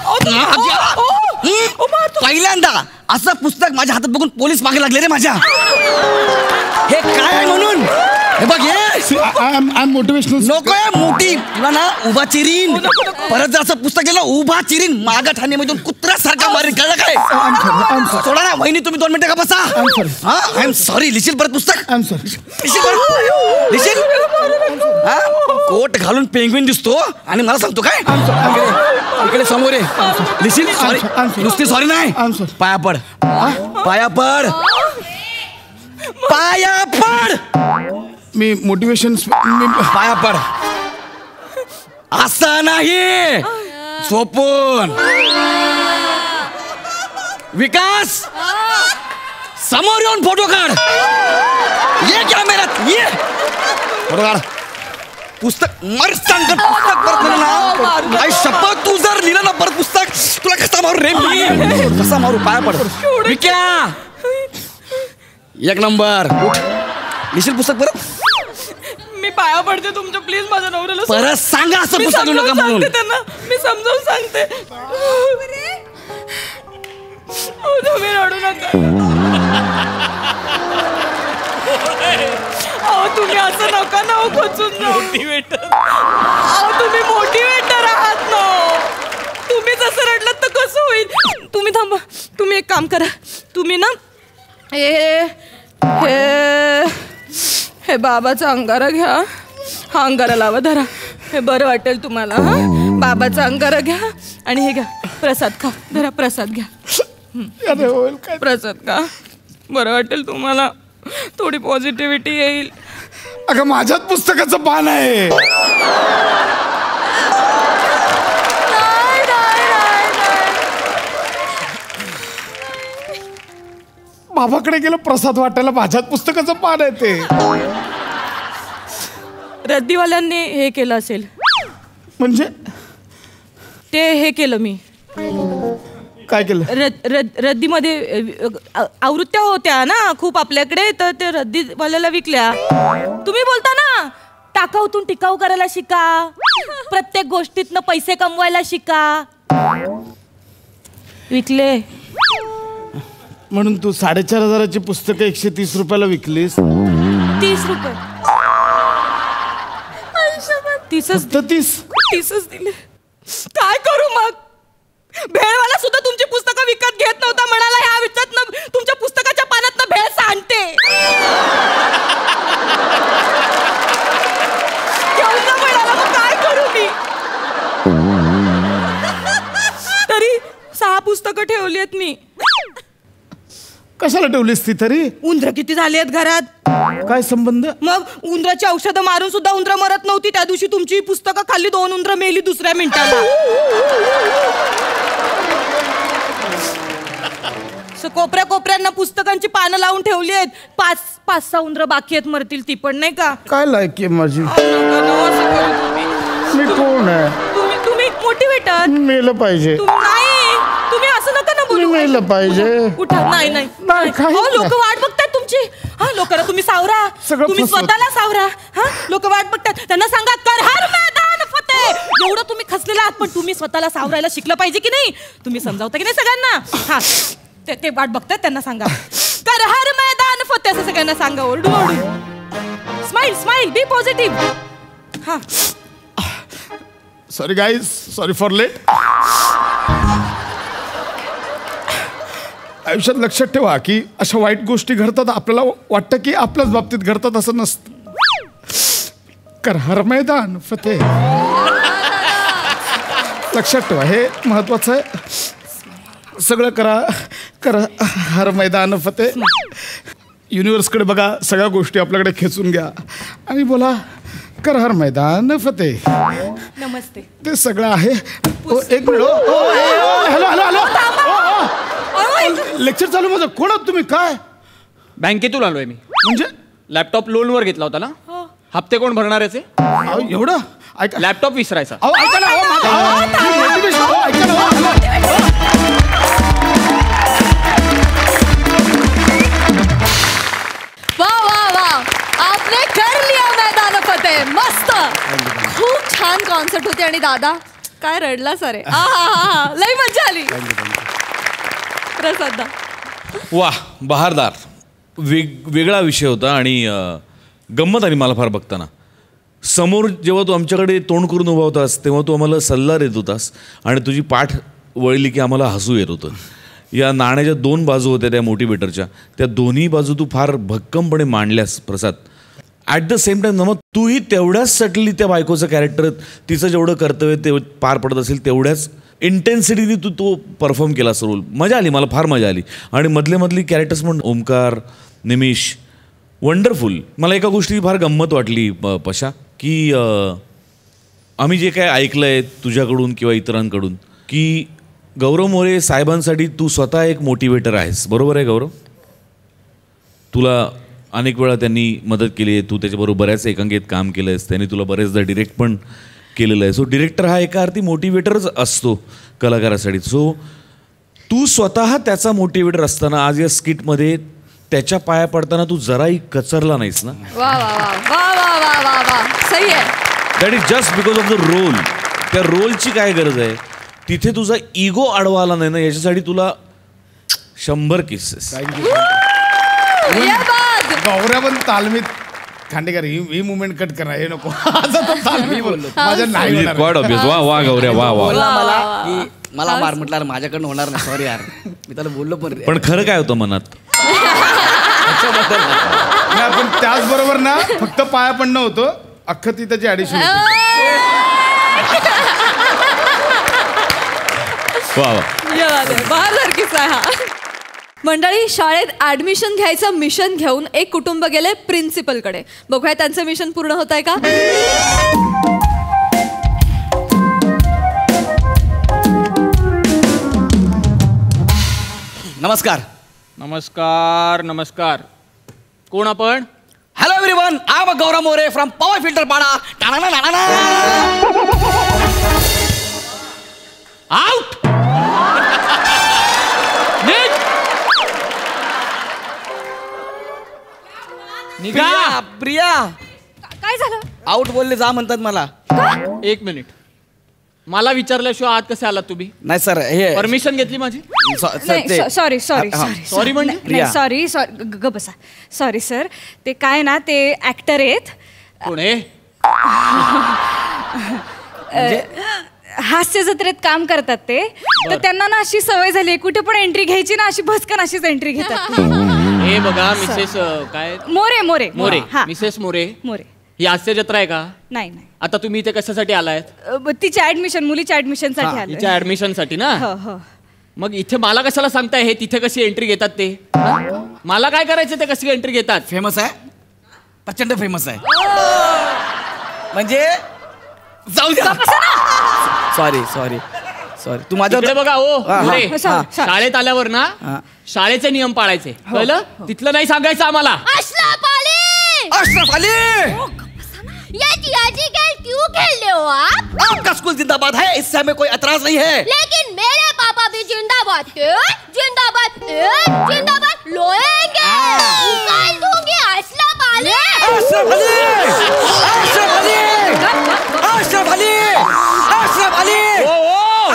Speaker 10: पहिल्यांदा असं पुस्तक माझ्या हातात बघून पोलीस मागे लागले रे माझ्या. हे काय म्हणून. हे बघ हे
Speaker 5: मोटिवेशनल
Speaker 10: नको आहे. मोठी तुला ना उभा चिरीन. परत जर असं पुस्तक गेलं उभा चिरीन. मागा ठाण्यामधून कुत्र्यासारखा मारीन. कळलं काय. सोडा ना वहिनी. तुम्ही 2 मिनिटं का बसा. I am sorry. लिहिशील परत पुस्तक. लिहिशील. कोट घालून पेंग्विन दिसतो आणि मला सांगतो काय. इकडे समोर आहे. लिहिशील. सॉरी. नुसती सॉरी नाही. पाया पड. पाया पड. पाया पड.
Speaker 5: मी मोटिवेशन.
Speaker 10: पाया पड. असं नाही. झोपून. विकास समोर येऊन फोटो काढ. ये कॅमेऱ्यात ये. फोटो काढ. पुस्तक मर सांगत. पुस्तक परत लिहिलं ना. शपथ तू जर लिहिलं ना परत पुस्तक तुला कसा मारू रे. मी कसा मारू. पाया पड. विक्या 1 नंबर. लिहिशील पुस्तक परत.
Speaker 9: मी पाया पडते तुमच्या. प्लीज माझ्या नवऱ्याला
Speaker 10: परत सांगा असं पुस्तक लिहू नका म्हणून.
Speaker 9: त्यांना मी समजावून सांगते. तुम्ही रडू नका. तुम्ही असं नका ना खचून जाऊ. तुम्ही मोटिवेटर आहात ना. तुम्ही जसं रडलात तर कसं होईल. तुम्ही थांबा. तुम्ही एक काम करा. तुम्ही ना हे बाबाचा अंगारा घ्या. हा अंगारा लावा. धरा. हे बरं वाटेल तुम्हाला. हा बाबाचा अंगारा घ्या आणि हे घ्या प्रसाद खा. धरा प्रसाद घ्या. प्रसाद खा. बरं वाटेल तुम्हाला. थोडी पॉझिटिव्हिटी येईल.
Speaker 5: अगं माझ्याच पुस्तकाचं पान आहे. बाबाकडे गेलं प्रसाद वाटायला. माझ्याच पुस्तकाचं पान आहे ते.
Speaker 9: रद्दीवाल्यांनी हे केलं असेल.
Speaker 5: म्हणजे
Speaker 9: ते हे केलं. मी
Speaker 5: काय केलं.
Speaker 9: रद्दीमध्ये आवृत्त्या होत्या ना खूप आपल्याकडे. तर ते रद्दीवाल्याला विकल्या. तुम्ही बोलता ना टाकाऊतून टिकाऊ करायला शिका. प्रत्येक गोष्टीतनं पैसे कमवायला शिका. विकले.
Speaker 5: म्हणून तू 4,500ची पुस्तकं 130 रुपयाला विकलीस.
Speaker 9: 30 रुपये. 30च दिले. काय करू मग. भेळवाला सुद्धा तुमची पुस्तकं विकत घेत नव्हता. म्हणाला ह्या विचारत तुमच्या पुस्तकाच्या
Speaker 5: कशाला ठेवलीस ती तरी?
Speaker 9: उंदरं किती झाली आहेत घरात?
Speaker 5: काय संबंध?
Speaker 9: मग उंदराची औषधं मारून सुद्धा उंदरं मरत नव्हती. त्या दिवशी तुमची पुस्तकं खाल्ली, 2 उंदरं मेली दुसऱ्या मिनिटाला. कोपऱ्या कोपऱ्यांना पुस्तकांची पानं लावून ठेवली आहेत. 5-6 उंदरं बाकी आहेत, मरतील ती पण नाही का?
Speaker 5: काय लायकी आहे माझी? मी कोण आहे?
Speaker 9: तुम्ही मोटिवेटर.
Speaker 5: मेलं पाहिजे.
Speaker 9: नाही, तुम्ही असं नका ना बोलू.
Speaker 5: मेलं पाहिजे.
Speaker 9: उठा. नाही नाही लोक वाट बघतात तुमची. हा, लोकांना तुम्ही सावरा. तुम्ही स्वतःला सावरा. हा, लोक वाट बघतात. त्यांना सांगा कर हर मैदान फतेह. एवढं तुम्ही खचलेला आहात, पण तुम्ही स्वतःला सावरायला शिकलं पाहिजे की नाही? तुम्ही समजावता की नाही सगळ्यांना? हा, ते वाट बघतात, त्यांना सांगा कर हर मैदान फतेह. असं सगळ्यांना सांगा ओरडू ओरडू. Smile smile, be positive. हा,
Speaker 5: sorry guys, sorry for late. आयुष्यात लक्षात ठेवा की अशा वाईट गोष्टी घडतात, आपल्याला वाटतं की आपल्याच बाबतीत घडतात, असं नसतं. कर हर मैदान फतेह. लक्षात ठेवा, हे महत्वाचं आहे. सगळं करा हर मैदान फतेह. युनिवर्सकडे बघा, सगळ्या गोष्टी आपल्याकडे खेचून घ्या आणि बोला कर हर मैदान फतेह.
Speaker 9: नमस्ते.
Speaker 5: ते सगळं आहे. एक minute. Hello hello hello. Lecture चालू माझं. कोण आहात तुम्ही? काय?
Speaker 10: बँकेतून आलोय मी.
Speaker 5: म्हणजे
Speaker 10: लॅपटॉप लोनवर घेतला होता ना, हप्ते कोण भरणार याचे?
Speaker 5: एवढं ऐका.
Speaker 10: लॅपटॉप विसरायचा.
Speaker 5: ऐका ना.
Speaker 1: वाह वाह वाह, आपने कर लिया मैदान फतेह. मस्त, खूप छान कॉन्सेप्ट होती. आणि दादा काय रडला सारे. लई मजा आली. प्रसाद.
Speaker 11: वा, बहारदार. वेगळा विषय होता आणि गंमत आली मला फार बघताना. समोर जेव्हा तू आमच्याकडे तोंड करून उभा होतास तेव्हा तू आम्हाला सल्ला देत होतास आणि तुझी पाठ वळली की आम्हाला हसू येत होतं. या नाण्याच्या 2 बाजू होत्या त्या मोटिवेटरच्या. त्या दोन्ही बाजू तू फार भक्कमपणे मांडल्यास प्रसाद. ॲट द सेम टाइम मग तूही तेवढ्याच सटली त्या बायकोचं कॅरेक्टर, तिचं जेवढं कर्तव्य ते पार पडत असेल तेवढ्याच इंटेन्सिटीने तू तो परफॉर्म केलास रोल. मजा आली, मला फार मजा आली. आणि मधली कॅरेक्टर्स म्हणून ओमकार, निमिष, वंडरफुल. मला एका गोष्टी फार गंमत वाटली पशा, की आम्ही जे काय ऐकलं आहे तुझ्याकडून किंवा इतरांकडून, की गौरव मोरे साहेबांसाठी तू स्वतः एक मोटिवेटर आहेस. बरोबर आहे गौरव? तुला अनेक वेळा त्यांनी मदत केली आहे, तू त्याच्याबरोबर बऱ्याच एकांकित काम केलं आहेस, त्यांनी तुला बरेचदा डिरेक्ट पण केलेलं आहे. सो डिरेक्टर हा एका अर्थी मोटिवेटरच असतो कलाकारासाठी. सो तू स्वतः त्याचा मोटिवेटर असताना आज या स्किटमध्ये त्याच्या पाया पडताना तू जराही कचरला नाहीस ना.
Speaker 1: वा वा वा वा वा वा वा, सही आहे.
Speaker 11: That is just because of the role. त्या रोलची काय गरज आहे, तिथे तुझा इगो अडवा आला नाही ना, याच्यासाठी तुला 100 किसेस.
Speaker 5: गौऱ्या पण तालमीत खांडेकर ही मुवमेंट कट करा, हे नको. मी बोललो माझ्या नाही.
Speaker 11: वा वा गौऱ्या, वा वा.
Speaker 10: मला की मला मार म्हटलं माझ्याकडनं होणार नाही, सॉरी यार. मी त्याला बोललो पण
Speaker 11: खरं काय होतं मनात?
Speaker 5: पण त्याचबरोबर ना फक्त पाया पडणं होतं, अख्खं ती त्याची ॲडिशन.
Speaker 11: वा वा,
Speaker 1: बहादर किस्सा हा. मंडळी, शाळेत ऍडमिशन घ्यायचं मिशन घेऊन एक कुटुंब गेले प्रिन्सिपलकडे. बघूया त्यांचं मिशन पूर्ण होत आहे का.
Speaker 10: नमस्कार
Speaker 8: नमस्कार नमस्कार. कोण आपण?
Speaker 10: Hello everyone, I am Gaurav More from Powai Filterpada.
Speaker 8: Out.
Speaker 10: निघा. प्रिया,
Speaker 1: काय झालं?
Speaker 10: आउट बोलले जा म्हणतात मला.
Speaker 8: 1 मिनिट. मला विचारल्याशिवाय आत कसे आलात तुम्ही?
Speaker 10: नाही सर, हे
Speaker 8: परमिशन घेतली माझी?
Speaker 9: सॉरी
Speaker 8: सॉरी म्हणजे
Speaker 9: ग बसा. सॉरी सर, ते काय ना, ते ऍक्टर आहेत.
Speaker 8: कोण आहे?
Speaker 9: हास्य जत्रेत काम करतात ते. तर त्यांना ना अशी सवय झाली, कुठे पण एंट्री घ्यायची ना, अशी भस्कन अशीच एंट्री घेतात.
Speaker 8: हे बघा मिसेस काय
Speaker 9: मोरे मोरे
Speaker 8: मोरे, मिसेस मोरे.
Speaker 9: मोरे.
Speaker 8: ही हास्य जत्रा आहे का?
Speaker 9: नाही नाही.
Speaker 8: आता तुम्ही इथे कशासाठी आलायत?
Speaker 9: तिच्या ऍडमिशन, मुलीच्या ऍडमिशन साठी आलोय.
Speaker 8: तिच्या ऍडमिशन साठी ना.
Speaker 10: मग इथे मला कशाला सांगताय हे तिथे कशी एंट्री घेतात ते? मला काय करायचं ते कशी एंट्री घेतात? फेमस आहे,
Speaker 12: प्रचंड फेमस आहे. म्हणजे जाऊ द्या. Sorry sorry sorry. तू माझ्या
Speaker 10: इकडे बघा ओ
Speaker 12: हा.
Speaker 10: शाळेत आल्यावर ना शाळेचे नियम पाळायचे, कळलं? तिथलं नाही सांगायचं आम्हाला.
Speaker 13: अशरफ अली,
Speaker 12: अशरफ अली,
Speaker 13: ये जियाजी खेल क्यों खेल रहे हो आप?
Speaker 12: आपका स्कूल जिंदाबाद है, इससे हमें कोई एतराज नहीं है.
Speaker 13: लेकिन मेरे पापा भी जिंदाबाद थे, जिंदाबाद थे, जिंदाबाद लोएंगे. उकाल दूंगी अशरफ अली.
Speaker 12: अशरफ अली, अशरफ अली, अशरफ अली, अशरफ अली,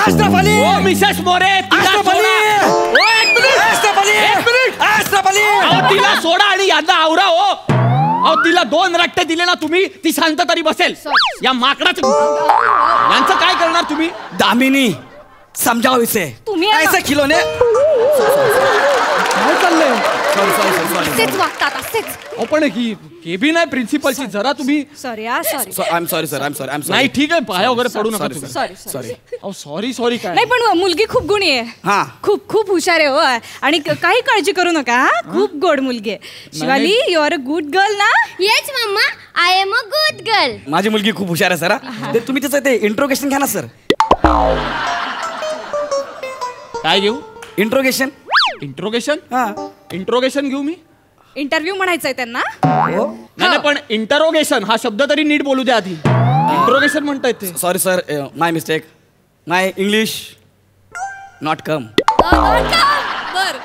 Speaker 12: अशरफ अली,
Speaker 10: ओ मिसेस मोरे,
Speaker 12: अशरफ अली,
Speaker 10: ओ एक मिनिट,
Speaker 12: अशरफ अली,
Speaker 10: एक मिनिट,
Speaker 12: अशरफ अली,
Speaker 10: तिला सोडा आणि यांना आवरा हो. अहो तिला 2 रट्टे दिले ना तुम्ही, ती शांत तरी बसेल. या माकडाचं यांचं काय करणार तुम्ही?
Speaker 12: दामिनी समजाओ इसे.
Speaker 13: तुम्ही
Speaker 12: ऐसे खिलौने.
Speaker 10: काय चाललंय?
Speaker 13: असेच वागतात असेच.
Speaker 10: पण ही केबिन आहे प्रिन्सिपलची, जरा तुम्ही.
Speaker 6: Sorry sorry.
Speaker 12: I am sorry sir, I am sorry, I am sorry.
Speaker 10: नाही ठीक आहे, पाया वगैरे पडू नका तुम्ही.
Speaker 6: Sorry
Speaker 12: sorry.
Speaker 10: अहो सॉरी सॉरी काय
Speaker 6: नाही पण मुलगी खूप गुणी आहे.
Speaker 12: हा.
Speaker 6: खूप खूप हुशार आहे हो. आणि काही काळजी करू नका हा. खूप गोड मुलगी आहे. Shivali, you are a good girl ना?
Speaker 13: Yes mamma, I am a good girl.
Speaker 12: माझी मुलगी खूप हुशार आहे सर. ते तुम्ही त्याचं ते इंट्रोगेशन घ्या ना सर.
Speaker 10: काय घेऊ?
Speaker 12: इंट्रोगेशन.
Speaker 10: इंट्रोगेशन?
Speaker 12: हा.
Speaker 10: इंट्रोगेशन घेऊ मी?
Speaker 6: इंटरव्ह्यू म्हणायचंय त्यांना.
Speaker 10: नाही पण इंटरोगेशन हा शब्द तरी नीट बोलू द्या आधी. इंट्रोगेशन म्हणतायत ते.
Speaker 12: Sorry sir, my mistake. My English not come.
Speaker 6: बर.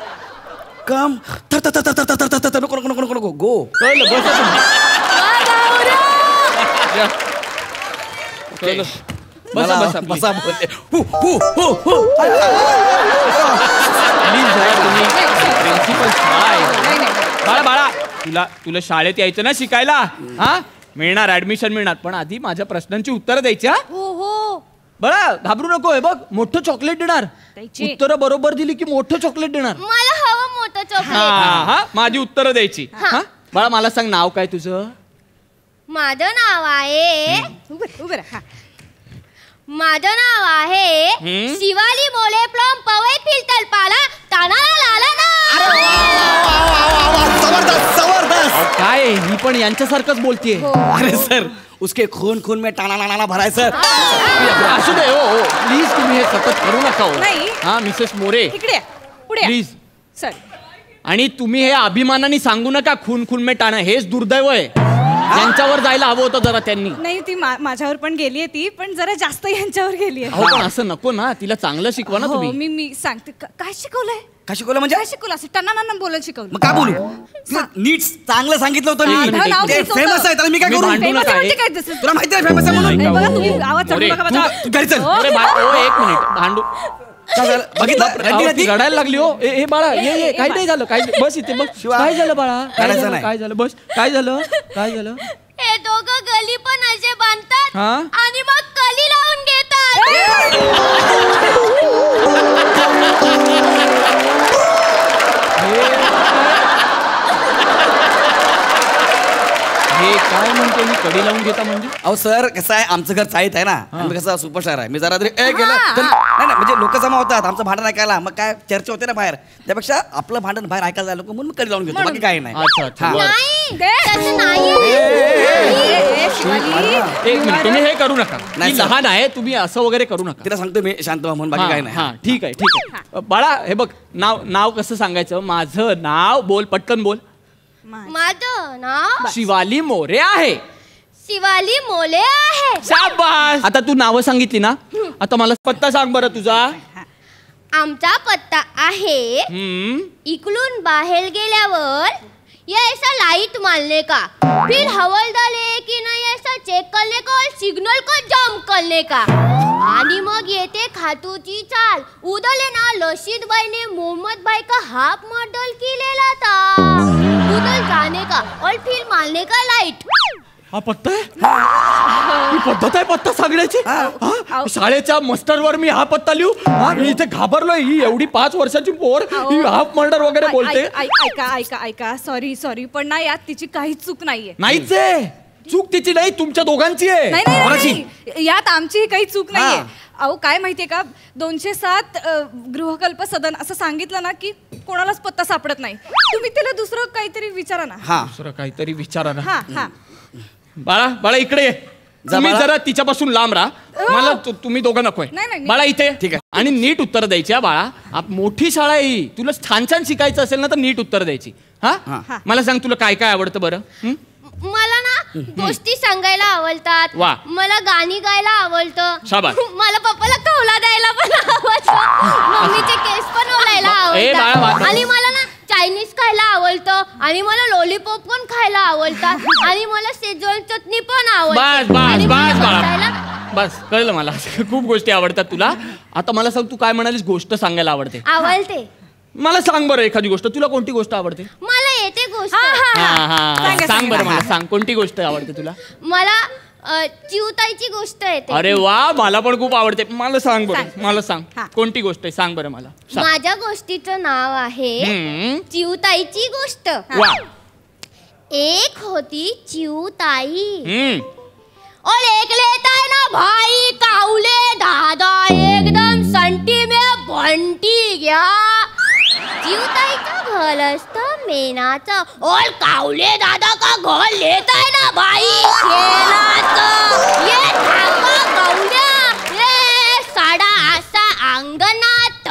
Speaker 12: कम. नको नको नको नको नको गो.
Speaker 10: कळलं, बसा तुम्ही. बसा बसा
Speaker 12: बसा बोलले. हु हु हु हु.
Speaker 10: प्लीज जरा तुम्ही प्रिन्सिपल बाळा बाळा तुला शाळेत यायचं ना शिकायला? हा मिळणार, ऍडमिशन मिळणार, पण आधी माझ्या प्रश्नांची उत्तरं द्यायची.
Speaker 13: हो हो.
Speaker 10: बाळा घाबरू नको. हे बघ मोठं चॉकलेट देणार, उत्तरं बरोबर दिली की मोठं चॉकलेट देणार.
Speaker 13: मला हवं मोठं चॉकलेट.
Speaker 10: हा माझी उत्तरं द्यायची. हा बाळा मला सांग नाव काय तुझं?
Speaker 13: माझं नाव आहे
Speaker 6: उभं राहा.
Speaker 13: माझं नाव आहे शिवाली मोले फ्रॉम पवई फिल्टर पाला तानाला लाला ना.
Speaker 12: जबरदस्त जबरदस्त.
Speaker 10: काय ही पण यांच्यासारखंच बोलतीये.
Speaker 12: अरे सर, उसके खून खून में टाना नाना भराय सर.
Speaker 10: असू दे हो प्लीज, तुम्ही हे सतत करू नका हो.
Speaker 6: नाही.
Speaker 10: हा मिसेस मोरे
Speaker 6: इकडे पुढे
Speaker 10: प्लीज.
Speaker 6: सॉरी.
Speaker 10: आणि तुम्ही हे अभिमानाने सांगू नका खून खून में टाणं, हेच दुर्दैव आहे. यांच्यावर जायला हवं होतं जरा त्यांनी.
Speaker 6: नाही ती माझ्यावर पण गेलीये ती, पण जरा जास्त यांच्यावर गेलीये.
Speaker 10: हो पण असं नको ना, तिला चांगलं शिकवा ना तुम्ही.
Speaker 6: मी सांगते काय शिकवलंय.
Speaker 12: काय शिकवलं म्हणजे?
Speaker 6: काय शिकवलं असं टनाना बोलायला शिकवलं.
Speaker 12: मग काय बोलू? नीट चांगलं सांगितलं होतं मी. ते फेमस आहे त्याला मी काय करू? तुला माहिती आहे फेमस आहे म्हणून?
Speaker 6: बघा तुम्ही आवाज चढू नका माझ्या.
Speaker 12: तू घरी चल.
Speaker 10: अरे एक मिनिट भांडू.
Speaker 12: बघितलं
Speaker 10: रडायला लागली हो. हे बाळा ये काय नाही झालं, काय बस इथे बघ. काय झालं बाळा? काय झालं बस? काय झालं? काय झालं?
Speaker 13: हे दोघं गली पण असे बांधतात
Speaker 10: हा?
Speaker 13: आणि मग कली लावून घेतात.
Speaker 10: हे काय म्हणते मी, कडी लावून घेता म्हणजे?
Speaker 12: अहो सर कसं आहे, आमचं घर चाळीत आहे ना, आम्ही कसं सुपरस्टार आहे. मी जरा तरी गेलं तर नाही म्हणजे लोक जमा होतात आमचं भांडण ऐकायला, मग काय चर्चा होते ना बाहेर, त्यापेक्षा आपलं भांडण बाहेर ऐकायला जायला नको म्हणून कडी लावून घेतो, बाकी काही नाही.
Speaker 10: अच्छा
Speaker 13: नाही तसं नाही.
Speaker 10: एक मिनिट, तुम्ही हे करू नका. ती लहान आहे, तुम्ही असं वगैरे करू नका.
Speaker 12: तिला सांगतो मी शांत व्हा म्हणून, बाकी काही नाही.
Speaker 10: हा ठीक आहे. बाळा हे बघ, नाव कसं सांगायचं? माझं नाव बोल, पटकन बोल.
Speaker 13: माझं नाव
Speaker 10: शिवाली मोरे आहे.
Speaker 13: शिवाली मोले आहे.
Speaker 10: शाबास. आता तू नावं सांगितली ना, आता मला पत्ता सांग बरं तुझा.
Speaker 13: आमचा पत्ता आहे इकडून बाहेर गेल्यावर ये ऐसा लाइट मारने का, फिर हवलदार है कि नहीं ऐसा चेक करने का और सिग्नल को जंप करने का, आणि मग येते खातूची चाल. उधर ना लशीद भाई ने मोहम्मद भाई का हाफ मॉडल केलेला था, उधर जाने का और फिर मारने का लाइट.
Speaker 10: हा पत्ता आहे? ही पद्धत आहे पत्ता सांगण्याची? शाळेच्या मास्टरवर मी हा पत्ता लिहू? मी इथे घाबरलोय. ही एवढी 5 वर्षाची पोर ही हाफ मर्डर वगैरे बोलते.
Speaker 6: ऐका सॉरी पण ना यात तिची काहीच चूक नाहीये.
Speaker 10: नाहीच आहे. चूक तिची नाही, तुमच्या दोघांची आहे.
Speaker 6: नाही नाही, नाही यात आमची काही चूक नाहीये. अहो काय माहितीये का, 207 गृहकल्प सदन असं सांगितलं ना की कोणालाच पत्ता सापडत नाही. तुम्ही तिला दुसरं काहीतरी विचारा ना.
Speaker 10: दुसरं काहीतरी विचारा ना.
Speaker 6: हा
Speaker 10: बाळा इकडे ये. तुम्ही जरा तिच्यापासून लांब राहा. मला तुम्ही दोघं नकोय. बाळा इथे. ठीक आहे. आणि नीट उत्तर द्यायची हा बाळा. मोठी शाळा आहे ही. तुला छान छान शिकायचं असेल ना तर नीट उत्तर द्यायची. हा मला सांग तुला काय काय आवडतं बरं.
Speaker 13: मला ना गोष्टी सांगायला आवडतात.
Speaker 10: वा.
Speaker 13: मला गाणी गायला आवडतं.
Speaker 10: शाबास.
Speaker 13: मला पप्पाला कौला द्यायला पण आवडतं. मम्मीचे केस पण ओलायला आवडतात. आणि मला ना चायनीज खायला आवडतं. आणि मला लॉलीपॉप पण खायला आवडतात. आणि मला शेजवान चटणी पण आवडते.
Speaker 10: बस कळलं मला. खूप गोष्टी आवडतात तुला. आता मला सांग तू काय म्हणालीस, गोष्ट सांगायला आवडते.
Speaker 13: आवडते.
Speaker 10: मला सांग बरं एखादी गोष्ट. तुला कोणती गोष्ट आवडते.
Speaker 13: मला येते गोष्ट.
Speaker 10: सांग बरं मला. सांग कोणती गोष्ट आवडते तुला.
Speaker 13: मला चिवताईची गोष्ट येते.
Speaker 10: अरे वा, मला पण खूप आवडते. मला सांग बरं. मला सांग कोणती गोष्ट आहे. सांग बरं मला.
Speaker 13: माझ्या गोष्टीचं नाव आहे चिवताईची गोष्ट.
Speaker 10: वा.
Speaker 13: एक होती चिवताई. और एक लेता है ना भाई कावले दादा एकदम संटी में बंटी गया. चिवताईचं घर असतं मेनाचं. और कावले दादा का घर लेता है ना भाई शेणाचं. ये थांबा कावल्या, ये साडा असा अंगणात.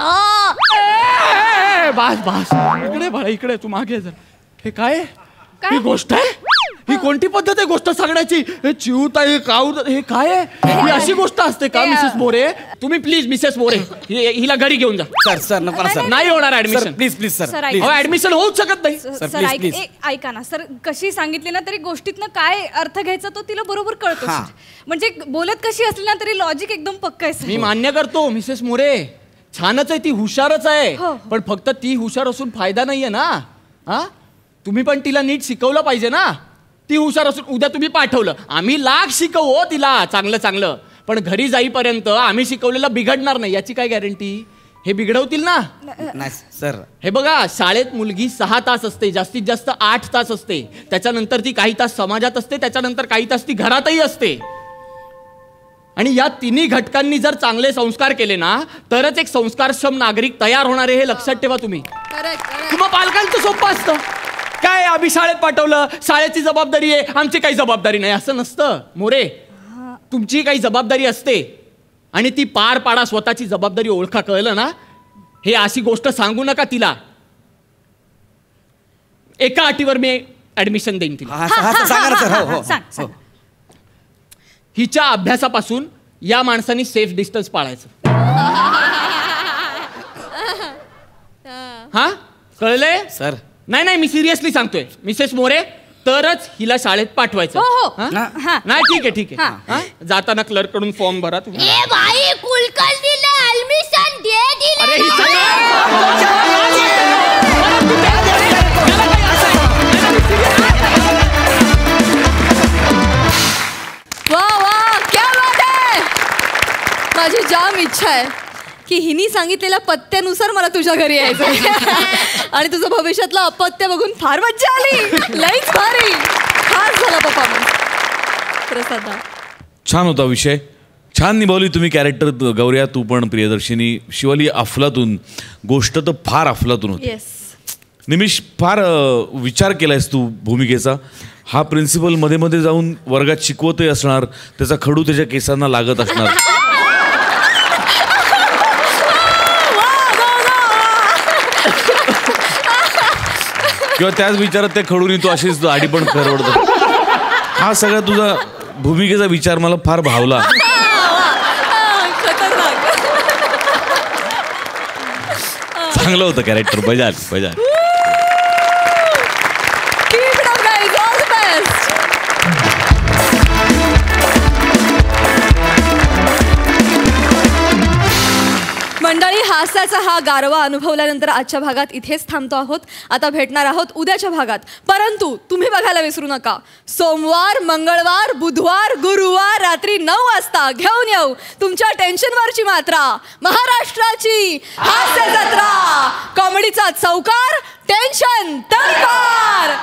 Speaker 10: बास इकडे बाळा, इकडे तू मागे जर. हे काय ही गोष्ट आहे. ही कोणती पद्धत आहे गोष्ट सांगण्याची. हे चिवताई काऊ हे काय आहे. ही अशी गोष्ट असते का मिसेस मोरे. तुम्ही प्लीज मिसेस मोरे हिला घरी घेऊन जा.
Speaker 12: सर नको ना सर.
Speaker 10: नाही होणार ऍडमिशन.
Speaker 12: Please sir.
Speaker 10: ऍडमिशन होऊच शकत नाही.
Speaker 6: सर ऐका ना सर, कशी सांगितली ना तरी गोष्टीतनं काय अर्थ घ्यायचा तो तिला बरोबर कळतो. म्हणजे बोलत कशी असली ना तरी लॉजिक एकदम पक्का आहे.
Speaker 10: मी मान्य करतो मिसेस मोरे छानच आहे ती, हुशारच आहे. पण फक्त ती हुशार असून फायदा नाहीये ना. तुम्ही पण तिला नीट शिकवलं पाहिजे ना. ती हुशार असून उद्या तुम्ही पाठवलं, आम्ही लाख शिकवू तिला चांगलं, पण घरी जाईपर्यंत आम्ही शिकवलेलं बिघडणार नाही याची काय गॅरंटी. हे बिघडवतील ना.
Speaker 12: नाही सर.
Speaker 10: हे बघा, शाळेत मुलगी 6 तास असते, जास्तीत जास्त 8 तास असते. त्याच्यानंतर ती काही तास समाजात असते, त्याच्यानंतर काही तास ती घरातही असते. आणि या तिन्ही घटकांनी जर चांगले संस्कार केले ना तरच एक संस्कारक्षम नागरिक तयार होणारे, हे लक्षात ठेवा तुम्ही. तुम्हा पालकांचं सोपं असतं. काय आम्ही शाळेत पाठवलं, शाळेची जबाबदारी आहे, आमची काही जबाबदारी नाही असं नसतं मोरे. तुमची काही जबाबदारी असते आणि ती पार पाडा. स्वतःची जबाबदारी ओळखा. कळलं ना. हे अशी गोष्ट सांगू नका तिला. एका अटीवर मी ऍडमिशन देईन तिला. हिच्या अभ्यासापासून या माणसाने सेफ डिस्टन्स पाळायचं. हा कळलंय
Speaker 12: सर.
Speaker 10: नाही मी सिरियसली सांगतोय मिसेस मोरे. तरच हिला शाळेत पाठवायचं. नाही ठीक आहे. जाताना क्लर्क कडून फॉर्म भरा तुम्ही.
Speaker 13: ए भाई कुलकर्णीने ऍडमिशन दे दिले.
Speaker 10: अरे
Speaker 1: वा क्या बात आहे. माझी जाम इच्छा आहे की हिनी सांगितलेल्या पत्त्यानुसार मला तुझ्या घरी यायचं. आणि तुझं भविष्यातलं अपत्य बघून फार मज्जा आली. लईच भारी. खास झाला परफॉर्मन्स. प्रसाद
Speaker 11: छान होता विषय. छान निभावली तुम्ही कॅरेक्टर. गौऱ्या तू पण, प्रियदर्शिनी, शिवाली अफलातून. गोष्ट तर फार अफलातून होती. निमिष फार विचार केलायस तू भूमिकेचा. हा प्रिन्सिपल मध्ये मध्ये जाऊन वर्गात शिकवतही असणार, त्याचा खडू त्याच्या केसांना लागत असणार. किंवा त्याच विचारात त्या खडूनी तू अशीच आडी पण खरवडतो. हा सगळा तुझा भूमिकेचा विचार मला फार भावला. चांगलं होतं कॅरेक्टर. बजा
Speaker 1: मंडळी, हास्याचा हा गारवा अनुभवल्यानंतर आजच्या भागात इथेच थांबतो आहोत. आता भेटणार आहोत उद्याच्या भागात. परंतु तुम्ही बघायला विसरू नका, सोमवार, मंगळवार, बुधवार, गुरुवार रात्री 9 वाजता घेऊन येऊ तुमच्या टेन्शनवरची मात्रा. महाराष्ट्राची हास्य जत्रा. कॉमेडीचा चौकार, टेन्शन तडकार.